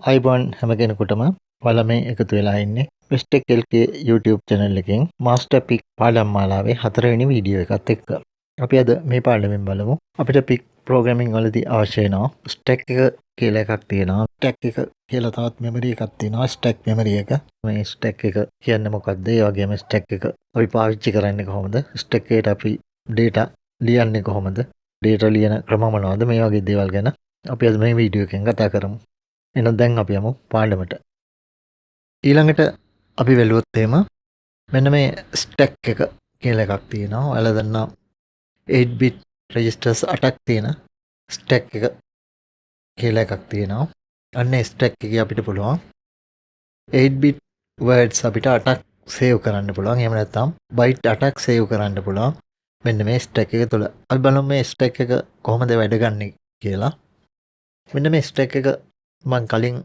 අයිබෝන් හැම කෙනෙකුටම ඔයාලා මේ එකතු වෙලා ඉන්නේ මිස්ටර් කෙල්ගේ YouTube channel එකෙන් මාස්ටර් පික් පාඩම් මාලාවේ 4 වෙනි වීඩියෝ එකත් එක්ක. අපි අද මේ පාඩමෙන් බලමු අපිට පික් ප්‍රෝග්‍රෑමින් වලදී අවශ්‍ය වෙනවා ස්ටැක් එක කියලා එකක් තියෙනවා. ස්ටැක් එක කියලා තවත් මෙමරි එකක් තියෙනවා. ස්ටැක් මෙමරි එක. මේ ස්ටැක් එක කියන්නේ මොකක්ද? ඒ වගේම ස්ටැක් එක අපි පාවිච්චි කරන්නේ කොහොමද? ස්ටැක් එකට අපි data ලියන්නේ කොහොමද? data ලියන ක්‍රම මොනවද? මේ වගේ දේවල් ගැන අපි අද මේ වීඩියෝ එකෙන් කතා කරමු. එහෙනම් දැන් අපි යමු පාඩමට. ඊළඟට අපි වැළුවොත් එහෙම මෙන්න මේ ස්ටැක් එක කියලා එකක් තියෙනවා. ඔයාලා දන්නා 8 bit registers 8ක් තියෙන ස්ටැක් එක කියලා එකක් තියෙනවා. අන්න ඒ ස්ටැක් එකේ අපිට පුළුවන් 8 bit words අපිට 8ක් සේව් කරන්න පුළුවන්. එහෙම නැත්නම් byte 8ක් සේව් කරන්න පුළුවන්. මෙන්න මේ ස්ටැක් එක තුළ. අපි බලමු මේ ස්ටැක් එක කොහොමද වැඩ ගන්නේ කියලා. මෙන්න මේ ස්ටැක් එක මම කලින්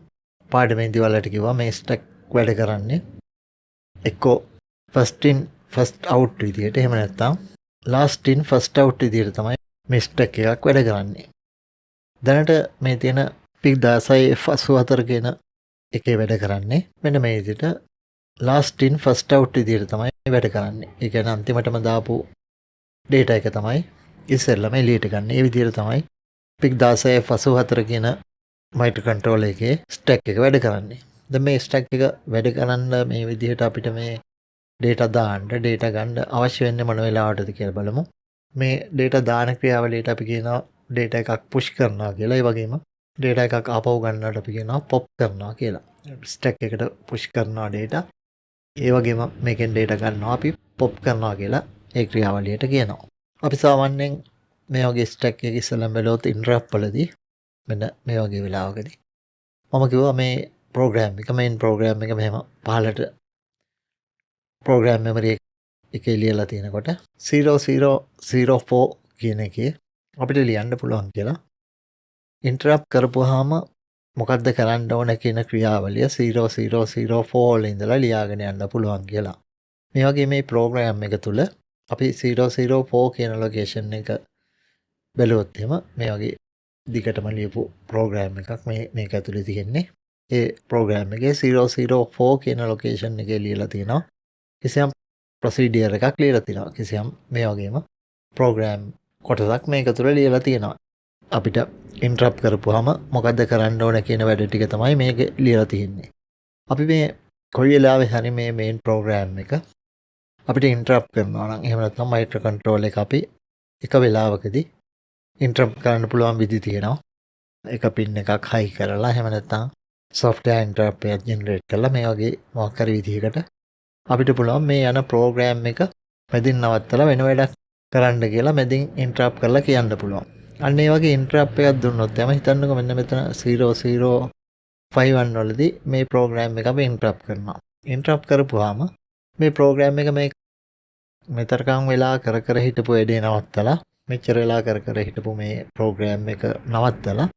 පාඩමේදී ඔයාලට කිව්වා මේ ස්ටැක් වැඩ කරන්නේ එක්කෝ first in first out විදියට එහෙම නැත්නම් last in first out විදියට තමයි මේ ස්ටැක් එකක් වැඩ කරන්නේ. දැනට මේ තියෙන pic 16F84 කියන එකේ වැඩ කරන්නේ මෙන්න මේ විදියට last in first out විදියට තමයි වැඩ කරන්නේ. ඒ කියන්නේ අන්තිමටම දාපු data එක තමයි ඉස්සෙල්ලාම එළියට ගන්න. ඒ විදියට තමයි pic 16F84 කියන මයික්‍රෝකන්ට්‍රෝලර් එකේ ස්ටැක් එක වැඩ කරන්නේ. දැන් මේ ස්ටැක් එක වැඩ කරන්න මේ විදිහට අපිට මේ data දාන්න data ගන්න අවශ්‍ය වෙන්නේ මොන වෙලාවටද කියලා බලමු. මේ data දාන ක්‍රියාවලියට අපි කියනවා data එකක් push කරනවා කියලා. ඒ වගේම data එකක් ආපහු ගන්නවට අපි කියනවා pop කරනවා කියලා. ස්ටැක් එකට push කරනවා data. ඒ වගේම මේකෙන් data ගන්නවා අපි pop කරනවා කියලා ඒ ක්‍රියාවලියට කියනවා. අපි සාමාන්‍යයෙන් මේ වගේ ස්ටැක් එක ඉස්සෙල්ලාම බලවත් interrupt වලදී මෙන්න මේ වගේ වෙලාවකදී මම කිව්වා මේ ප්‍රෝග්‍රෑම් එක මේන් ප්‍රෝග්‍රෑම් එක මෙහෙම පහලට ප්‍රෝග්‍රෑම් මෙමරි එකේ ලියලා තියෙනකොට 0004 කියන එකේ අපිට ලියන්න පුළුවන් කියලා ඉන්ටරප්ට් කරපුවාම මොකද්ද කරන්න ඕන කියන ක්‍රියාවලිය 0004 වල ඉඳලා ලියාගෙන යන්න පුළුවන් කියලා. මේ වගේ මේ ප්‍රෝග්‍රෑම් එක තුල අපි 004 කියන ලොකේෂන් එක බැලුවොත් එහෙම මේ වගේ දිගටම ලියපු ප්‍රෝග්‍රෑම් එකක් මේක ඇතුලේ තියෙන්නේ. ඒ ප්‍රෝග්‍රෑම් එකේ 004 කියන ලොකේෂන් එකේ ලියලා තියෙනවා. කිසියම් ප්‍රොසීඩියර් එකක් ලියලා තියෙනවා. කිසියම් මේ වගේම ප්‍රෝග්‍රෑම් කොටසක් මේක තුල ලියලා තියෙනවා. අපිට ඉන්ටරප්ට් කරපුවාම මොකද්ද කරන්න ඕන කියන වැඩ ටික තමයි මේක ලියලා තියෙන්නේ. අපි මේ කොයි වෙලාවෙ හරි මේ මේන් ප්‍රෝග්‍රෑම් එක අපිට ඉන්ටරප්ට් කරනවා නම් එහෙම නැත්නම් මයික්‍රෝ කන්ට්‍රෝල් එක අපි එක වෙලාවකදී ඉන්ටරප්ට් කරන්න පුළුවන් විදි තියෙනවා. එක පින් එකක් හයි කරලා එහෙම නැත්නම් software interrupt එකක් generate කරලා මේ වගේ මොකක් හරි විදිහකට අපිට පුළුවන් මේ යන ප්‍රෝග්‍රෑම් එක මැදින් නවත්තලා වෙන වැඩක් කරන්න කියලා මැදින් interrupt කරලා කියන්න පුළුවන්. අන්න ඒ වගේ interrupt එකක් දුන්නොත් එම හිතන්නකෝ මෙන්න මෙතන 0051 වලදී මේ ප්‍රෝග්‍රෑම් එක අපි interrupt කරනවා. interrupt කරපුවාම මේ ප්‍රෝග්‍රෑම් එක මේ මෙතරකම් වෙලා කර හිටපු වැඩේ නවත්තලා මෙච්චර වෙලා කර හිටපු මේ ප්‍රෝග්‍රෑම් එක නවත්තලා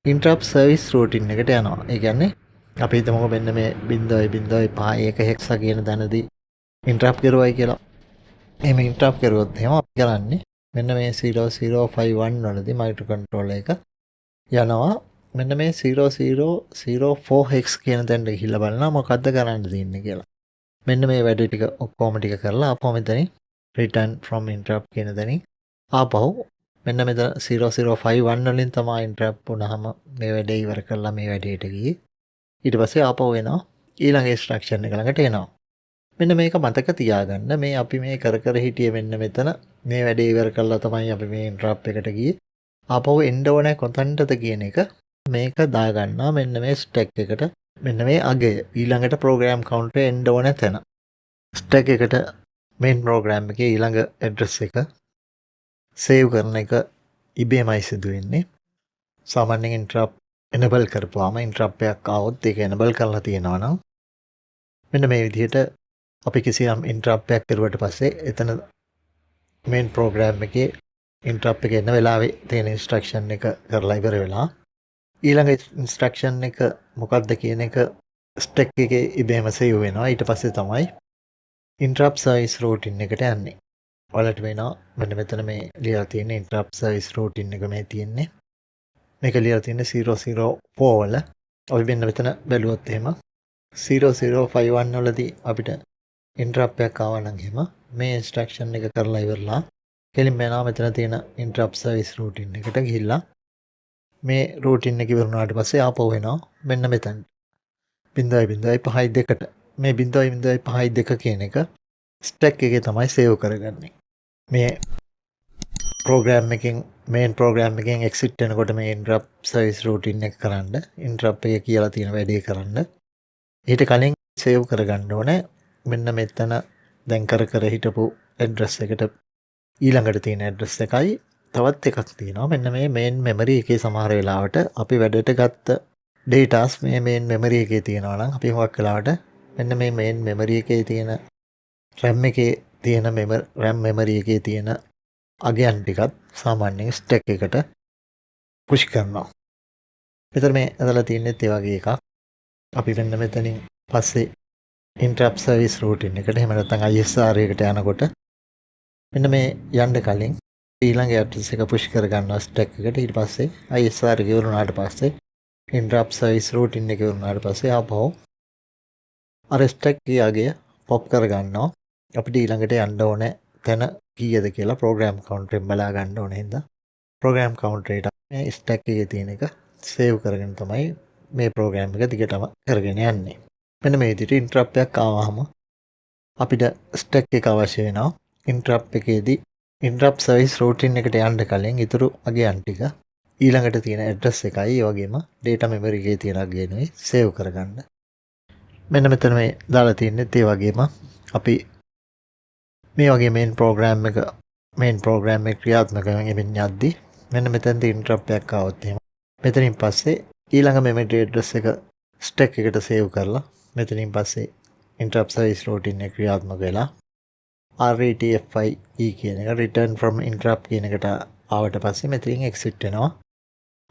interrupt service routine එකට යනවා. ඒ කියන්නේ අපි හිතමුකෝ මෙන්න මේ 0.0.5 hex කියන තැනදී interrupt කරුවයි කියලා. එහෙම interrupt කරුවොත් එහෙම අපි කරන්නේ මෙන්න මේ 0051 වලදී මයික්‍රෝකන්ට්‍රෝලර් එක යනවා මෙන්න මේ 0004 hex කියන තැනට ගිහිල්ලා බලනවා මොකද්ද කරන්න තියෙන්නේ කියලා. මෙන්න මේ වැඩ ටික ඔක්කොම ටික කරලා ආපහු මෙතනින් return from interrupt කියන තැනින් ආපහු මෙන්න මෙතන 0051 වලින් තමයි ඉන්ටරප්ට් වුණාම මේ වැඩේ ඉවර කරලා මේ වැඩේට ගියේ. ඊට පස්සේ ආපහු එනවා ඊළඟ ඉන්ස්ට්‍රක්ෂන් එක ළඟට එනවා. මෙන්න මේක මතක තියාගන්න මේ අපි මේ කර හිටියේ මෙන්න මෙතන මේ වැඩේ ඉවර කරලා තමයි අපි මේ ඉන්ටරප්ට් එකට ගියේ. ආපහු එන්න ඕනේ කොතනටද කියන එක මේක දාගන්නවා මෙන්න මේ ස්ටැක් එකට මෙන්න මේ අගය ඊළඟට ප්‍රෝග්‍රෑම් කවුන්ටර් එන්න ඕනේ තැන. ස්ටැක් එකට මේන් ප්‍රෝග්‍රෑම් එකේ ඊළඟ ඇඩ්‍රස් එක සේව් කරන එක ඉබේමයි සිදු වෙන්නේ. සාමාන්‍යයෙන් ඉන්ටරප්ට් එනබල් කරපුවාම ඉන්ටරප්ට් එකක් ආවොත් ඒක එනබල් කරලා තියෙනවා නම් මෙන්න මේ විදිහට අපි කිසියම් ඉන්ටරප්ට් එකක් කරුවට පස්සේ එතන මේන් ප්‍රෝග්‍රෑම් එකේ ඉන්ටරප්ට් එක එන වෙලාවේ තියෙන ඉන්ස්ට්‍රක්ෂන් එක කරලා ඉවර වෙලා ඊළඟ ඉන්ස්ට්‍රක්ෂන් එක මොකක්ද කියන එක ස්ටැක් එකේ ඉබේම සේව් වෙනවා. ඊට පස්සේ තමයි ඉන්ටරප්ට් සර්විස් රූටින් එකට යන්නේ. ඔයාලට වෙනවා මෙන්න මෙතන මේ ලියලා තියෙන interrupt service routine එක මේ තියෙන්නේ. මේක ලියලා තියෙන්නේ 004 වල. අපි මෙන්න මෙතන බැලුවොත් එහෙම 0051 වලදී අපිට ඉන්ටරප්ට් එකක් ආවා නම් එහෙම මේ ඉන්ස්ට්‍රක්ෂන් එක කරලා ඉවරලා කෙලින්ම යනවා මෙතන තියෙන ඉන්ටරප්ට් සර්විස් රූටින් එකට ගිහිල්ලා මේ රූටින් එක ඉවර වුණාට පස්සේ ආපහු එනවා මෙන්න මෙතන 0.52ට මේ 0.52 කියන එක ස්ටැක් එකේ තමයි සේව් කරගන්නේ. මේ ප්‍රෝග්‍රෑම් එකෙන් මේන් ප්‍රෝග්‍රෑම් එකෙන් එක්සිට් වෙනකොට මේ ඉන්ටරප්ට් සර්විස් රූටින් එක කරන්න ඉන්ටරප්ට් එක කියලා තියෙන වැඩේ කරන්න ඊට කලින් සේව් කරගන්න ඕනේ මෙන්න මෙතන දැන් කර හිටපු ඇඩ්‍රස් එකට ඊළඟට තියෙන ඇඩ්‍රස් එකයි තවත් එකක් තියෙනවා මෙන්න මේ මේන් මෙමරි එකේ සමහර වෙලාවට අපි වැඩට ගත්ත ඩේටාස් මේ මේන් මෙමරි එකේ තියෙනවා නම් අපි හුඟක් වෙලාවට මෙන්න මේ මේන් මෙමරි එකේ තියෙන RAM එකේ තියෙන RAM මෙමරි එකේ තියෙන අගයන් ටිකත් සාමාන්‍යයෙන් ස්ටැක් එකට පුෂ් කරනවා. මෙතන මේ ඇදලා තියෙන්නේ ඒ වගේ එකක්. අපි වෙන්න මෙතනින් පස්සේ ඉන්ටරප්ට් සර්විස් රූටින් එකට එහෙම නැත්නම් ISR එකට යනකොට මෙන්න මේ යන්න කලින් ඊළඟ ඇඩ්‍රස් එක පුෂ් කර ගන්නවා ස්ටැක් එකට. ඊට පස්සේ ISR එක ඉවරුනාට පස්සේ ඉන්ටරප්ට් සර්විස් රූටින් එක ඉවරුනාට පස්සේ ආපහු අර ස්ටැක් එකේ පොප් කර ගන්නවා. අපිට ඊළඟට යන්න ඕනේ තැන කීයද කියලා ප්‍රෝග්‍රෑම් කවුන්ටරෙන් බලා ගන්න ඕනේ. හින්දා ප්‍රෝග්‍රෑම් කවුන්ටරේට මේ ස්ටැක් එකේ තියෙන එක සේව් කරගෙන තමයි මේ ප්‍රෝග්‍රෑම් එක දිගටම කරගෙන යන්නේ. මෙන්න මේ විදිහට ඉන්ටරප්ට් එකක් ආවම අපිට ස්ටැක් එක අවශ්‍ය වෙනවා. ඉන්ටරප්ට් එකේදී ඉන්ටරප්ට් සර්විස් රූටින් එකට යන්න කලින් ඊටු අගයන් ටික ඊළඟට තියෙන ඇඩ්‍රස් එකයි ඒ වගේම data memory එකේ තියෙන අගයනුයි සේව් කරගන්න. මෙන්න මෙතන මේ දාලා තියෙන්නේ ඒ වගේම අපි මේ වගේ මේන් ප්‍රෝග්‍රෑම් එක ක්‍රියාත්මක වෙමින් යද්දී මෙන්න මෙතනදී ඉන්ටරප්ට් එකක් ආවොත් එහෙම මෙතනින් පස්සේ ඊළඟ මෙමරි ඇඩ්‍රස් එක ස්ටැක් එකට සේව් කරලා මෙතනින් පස්සේ ඉන්ටරප්ට් සර්විස් රූටින් එක ක්‍රියාත්මක වෙලා RETFI කියන එක return from interrupt කියන එකට ආවට පස්සේ මෙතනින් exit වෙනවා.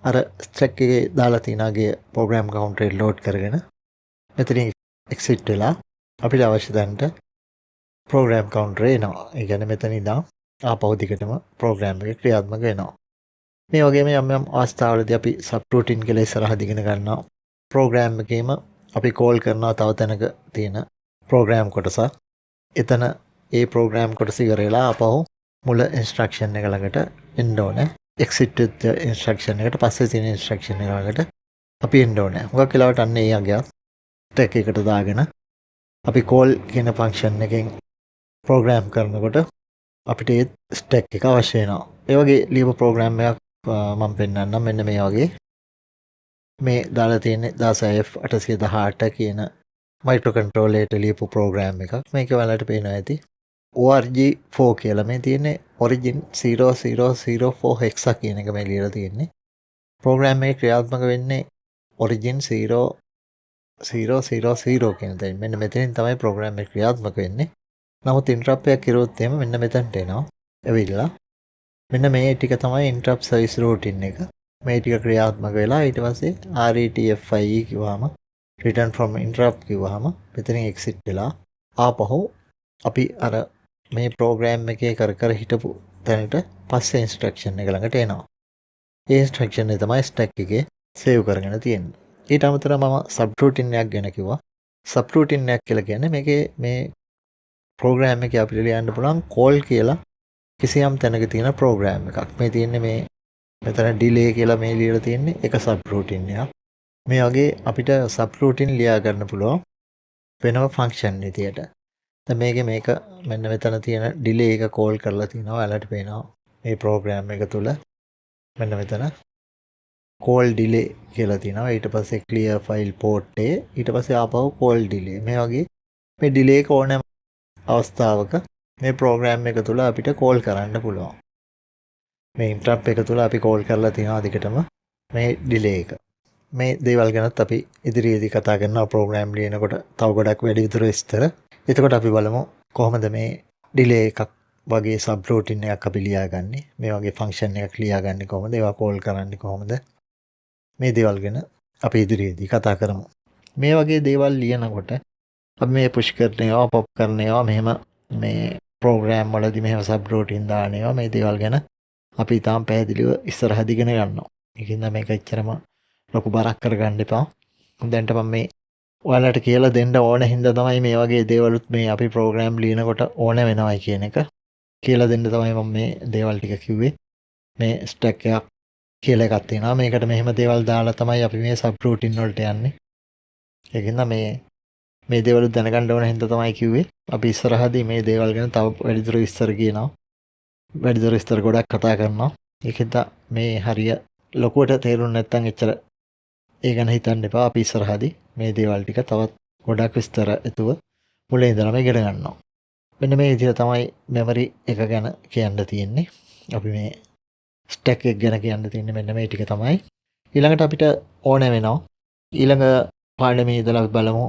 අර ස්ටැක් එකේ දාලා තියෙනගේ ප්‍රෝග්‍රෑම් කවුන්ටරේ ලෝඩ් කරගෙන මෙතනින් exit වෙලා අපිට අවශ්‍ය තැනට ප්‍රෝග්‍රෑම් කවුන්ටරේ එනවා. ඒ කියන්නේ මෙතන ඉඳන් ආපහු දිගටම ප්‍රෝග්‍රෑම් එක ක්‍රියාත්මක වෙනවා. මේ වගේම යම් අවස්ථාවලදී අපි සබ්රූටින් කියලා ඉස්සරහට ඉගෙන ගන්නවා. ප්‍රෝග්‍රෑම් එකේම අපි කෝල් කරනවා තව තැනක තියෙන ප්‍රෝග්‍රෑම් කොටසක්. එතන ඒ ප්‍රෝග්‍රෑම් කොටස ඉවර වෙලා ආපහු මුල ඉන්ස්ට්‍රක්ෂන් එක ළඟට එන්න ඕනේ. exit with ඉන්ස්ට්‍රක්ෂන් එකට පස්සේ තියෙන ඉන්ස්ට්‍රක්ෂන් එක ළඟට අපි එන්න ඕනේ. හුඟක් වෙලාවට අන්න ඒ අගයක් ස්ටැක් එකට දාගෙන අපි කෝල් කියන ෆන්ක්ෂන් එකෙන් ප්‍රෝග්‍රෑම් කරනකොට අපිට ඒ ස්ටැක් එක අවශ්‍ය වෙනවා. ඒ වගේ ලියපු ප්‍රෝග්‍රෑම් එකක් මම පෙන්නන්නම්. මෙන්න මේ වගේ මේ දාලා තියෙන්නේ 16F818 කියන මයික්‍රෝ කන්ට්‍රෝලරේට ලියපු ප්‍රෝග්‍රෑම් එකක්. මේක ඔයාලට පේනවා ඇති. ORG4 කියලා මේ තියෙන්නේ origin 0004 hexa කියන එක මේ ලියලා තියෙන්නේ. ප්‍රෝග්‍රෑම් එක ක්‍රියාත්මක වෙන්නේ origin 0000 කියන තැනින්. මෙන්න මෙතනින් තමයි ප්‍රෝග්‍රෑම් එක ක්‍රියාත්මක වෙන්නේ. නමුත් ඉන්ටරප්ට් එකක් කිරුවොත් එහෙම මෙන්න මෙතනට එනවා. එවිලා මෙන්න මේ ටික තමයි ඉන්ටරප්ට් සර්විස් රූටින් එක. මේ ටික ක්‍රියාත්මක වෙලා ඊට පස්සේ RETFI කිව්වම return from interrupt කිව්වම මෙතනින් exit වෙලා ආපහු අපි අර මේ ප්‍රෝග්‍රෑම් එකේ කර හිටපු තැනට පස්සේ ඉන්ස්ට්‍රක්ෂන් එක ළඟට එනවා. ඒ ඉන්ස්ට්‍රක්ෂන් එක තමයි ස්ටැක් එකේ සේව් කරගෙන තියෙන්නේ. ඊට අමතරව මම සබ්රූටින් එකක් ගැන කිව්වා. සබ්රූටින් එකක් කියලා කියන්නේ මේකේ මේ ප්‍රෝග්‍රෑම් එකේ අපිට ලියන්න පුළුවන් කෝල් කියලා කිසියම් තැනක තියෙන ප්‍රෝග්‍රෑම් එකක්. මේ තියෙන්නේ මේ මෙතන ඩිලේ කියලා මේ ලියලා තියෙන්නේ එක සබ්රූටින් එකක්. මේ වගේ අපිට සබ්රූටින් ලියා ගන්න පුළුවන් වෙනම ෆන්ක්ෂන් විදියට. දැන් මේක මෙන්න මෙතන තියෙන ඩිලේ එක කෝල් කරලා තිනවා. ඔයාලට පේනවා මේ ප්‍රෝග්‍රෑම් එක තුල මෙන්න මෙතන කෝල් ඩිලේ කියලා තියෙනවා. ඊට පස්සේ ක්ලියර් ෆයිල් පෝට් එක. ඊට පස්සේ ආපහු කෝල් ඩිලේ. මේ වගේ මේ ඩිලේ එක ඕනෑම අවස්ථාවක මේ ප්‍රෝග්‍රෑම් එක තුල අපිට කෝල් කරන්න පුළුවන්. මේ ඉන්ටරප්ට් එක තුල අපි කෝල් කරලා තියෙනවා දිගටම මේ ඩිලේ එක. මේ දේවල් ගැනත් අපි ඉදිරියේදී කතා කරනවා ප්‍රෝග්‍රෑම් ලියනකොට තව ගොඩක් වැඩි විතර විස්තර. එතකොට අපි බලමු කොහොමද මේ ඩිලේ එකක් වගේ සබ්රූටින් එකක් අපි ලියාගන්නේ. මේ වගේ ෆන්ක්ෂන් එකක් ලියාගන්නේ කොහොමද? ඒවා කෝල් කරන්නේ කොහොමද? මේ දේවල් ගැන අපි ඉදිරියේදී කතා කරමු. මේ වගේ දේවල් ලියනකොට අපි මේ පුෂ් කරන ඒවා පොප් කරන ඒවා මෙහෙම මේ ප්‍රෝග්‍රෑම් වලදී මෙහෙම සබ්රූටින් දාන ඒවා මේ දේවල් ගැන අපි තාම පැහැදිලිව ඉස්සරහට ඉගෙන ගන්නවා. ඒකින්ද මේක එච්චරම ලොකු බරක් කරගන්න එපා. දැන්ට මම මේ ඔයාලට කියලා දෙන්න ඕන හින්දා තමයි මේ වගේ දේවලුත් මේ අපි ප්‍රෝග්‍රෑම් ලියනකොට ඕන වෙනවයි කියන එක කියලා දෙන්න තමයි මම මේ දේවල් ටික කිව්වේ. මේ ස්ටැක් එකක් කියලා එකක් තියෙනවා. මේකට මෙහෙම දේවල් දාලා තමයි අපි මේ සබ් රූටින් වලට යන්නේ. ඒකින්ද මේ දේවල් දැනගන්න ඕන හින්දා තමයි කිව්වේ. අපි ඉස්සරහදී මේ දේවල් ගැන තව වැඩිදුර විස්තර කියනවා. වැඩිදුර විස්තර ගොඩක් කතා කරනවා. ඒකින්ද මේ හරිය ලොකුවට තේරුම් නැත්නම් එච්චර ඒ ගැන හිතන්න එපා. අපි ඉස්සරහදී මේ දේවල් ටික තවත් ගොඩක් විස්තර ඇතුව මුලින් ඉඳලාම ඉගෙන ගන්නවා. මෙන්න මේ විදිහට තමයි මෙමරි එක ගැන කියන්න තියෙන්නේ. අපි මේ ස්ටැක් එක ගැන කියන්න තියෙන්නේ මෙන්න මේ ටික තමයි. ඊළඟට අපිට ඕන වෙනවා ඊළඟ පාඩමේ ඉඳලා අපි බලමු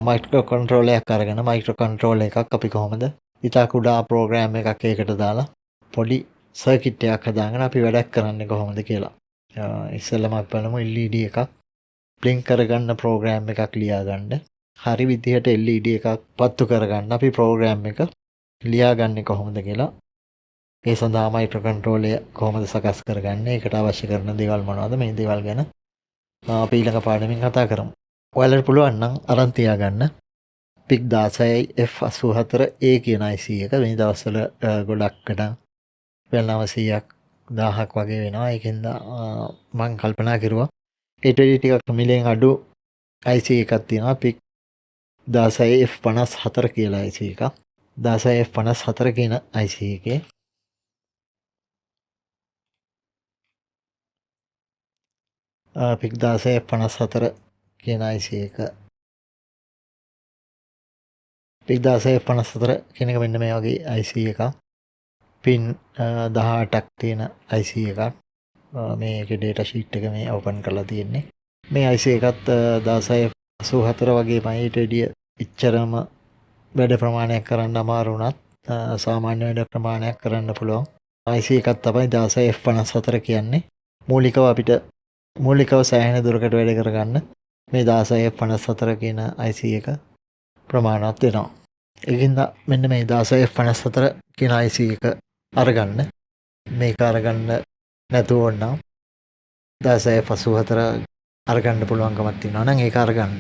මයික්‍රෝ කන්ට්‍රෝලර් එකක් අරගෙන මයික්‍රෝ කන්ට්‍රෝලර් එකක් අපි කොහොමද ඉතා කුඩා ප්‍රෝග්‍රෑම් එකක් ඒකට දාලා පොඩි සර්කිට් එකක් හදාගෙන අපි වැඩක් කරන්නේ කොහොමද කියලා. ඉස්සෙල්ලාම අපි බලමු LED එකක් බ්ලින්ක් කරගන්න ප්‍රෝග්‍රෑම් එකක් ලියාගන්න. හරි විදිහට LED එකක් පත්තු කරගන්න අපි ප්‍රෝග්‍රෑම් එක ලියාගන්නේ කොහොමද කියලා. ඒ සඳහා මයික්‍රෝ කන්ට්‍රෝලර් කොහොමද සකස් කරගන්නේ, ඒකට අවශ්‍ය කරන දේවල් මොනවද, මේ දේවල් ගැන අපි ඊළඟ පාඩමින් කතා කරමු. ඔයාලට පුළුවන් නම් අරන් තියාගන්න PIC 16F84A කියන IC එක. මේ දවස්වල ගොඩක්කට වෙනම 100ක් 1000ක් වගේ වෙනවා. ඒකෙන්ද මම කල්පනා කරුවා ඊට වඩා ටිකක් මිලෙන් අඩු IC එකක් තියෙනවා PIC 16F54 කියලා IC එකක්. 16F54 කියන IC එකේ PIC 16F54 කියන IC එක PIC 16F54 කියන එක මෙන්න මේ වගේ IC එකක්. පින් 18ක් තියෙන IC එකක්. මේකේ data sheet එක මේ open කරලා තියෙන්නේ. මේ IC එකත් 16F84 වගේමයි. ඊට වැඩිය ඉච්චරම වැඩ ප්‍රමාණයක් කරන්න අමාරු වුණත් සාමාන්‍ය වැඩ ප්‍රමාණයක් කරන්න පුළුවන් IC එකක් තමයි 16F54 කියන්නේ. මූලිකව සෑහෙන දුරකට වැඩ කරගන්න මේ 16F54 කියන IC එක ප්‍රමාණවත් වෙනවා. ඒකින්ද මෙන්න මේ 16F54 කියන IC එක අරගන්න. මේක අරගන්න නැතුව නම් 16F84 අරගන්න පුළුවන්කමක් තියෙනවා නම් ඒක අරගන්න.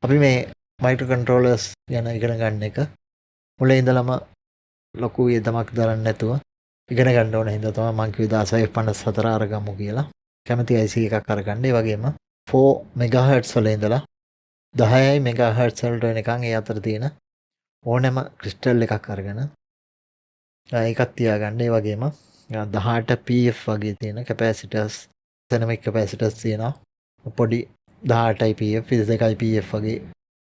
අපි මේ මයික්‍රෝ කන්ට්‍රෝලර්ස් ගැන ඉගෙන ගන්න එක මුලින් ඉඳලම ලොකු වියදමක් දරන්න නැතුව ඉගෙන ගන්න ඕන හින්දා තමයි මම කිව්වේ 16F54 අරගමු කියලා. කැමති IC එකක් අරගන්න. ඒ වගේම 4 MHz වල ඉඳලා 10 MHz වලට වෙනකන් ඒ අතර තියෙන ඕනෑම ක්‍රිස්ටල් එකක් අරගෙන ඒකත් තියාගන්න. ඒ වගේම 18 pf වගේ තියෙන කැපැසිටර්ස් සෙනමික් කැපැසිටර්ස් තියෙනවා. පොඩි 18යි pf 22යි pf වගේ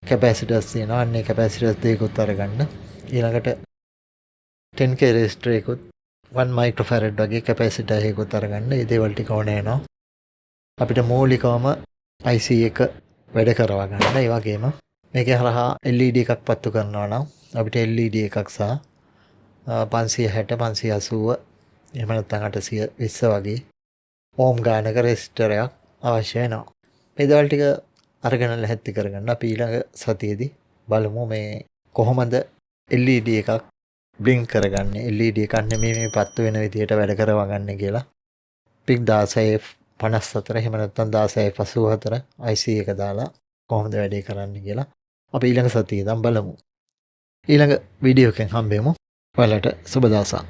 කැපැසිටර්ස් තියෙනවා. අන්නේ කැපැසිටර්ස් දෙකකුත් අරගන්න. ඊළඟට 10k රෙසිස්ටර් එකකුත් 1 මයික්‍රෝෆැරඩ් වගේ කැපැසිටර් එකකුත් අරගන්න. මේ දේවල් ටික ඕනේ වෙනවා. අපිට මූලිකවම IC එක වැඩ කරවා ගන්න. ඒ වගේම මේකේ හරහා LED එකක් පත්තු කරනවා නම් අපිට LED එකක් සහ 560 580 එහෙම නැත්නම් 820 වගේ ඕම් ගානක රෙසිස්ටර් එකක් අවශ්‍ය වෙනවා. මේ දේවල් ටික අරගෙන ලැහැත්ති කරගන්න. අපි ඊළඟ සතියේදී බලමු මේ කොහොමද LED එකක් බ්ලින්ක් කරගන්නේ. LED එකක් මේ පත්තු වෙන විදිහට වැඩ කරවා ගන්න කියලා. PIC 16F54 එහෙම නැත්නම් 16F84 IC එක දාලා කොහොමද වැඩේ කරන්නේ කියලා අපි ඊළඟ සතියේ ඉඳන් බලමු. ඊළඟ වීඩියෝ එකෙන් හම්බෙමු. ඔයාලට සුබ දවසක්.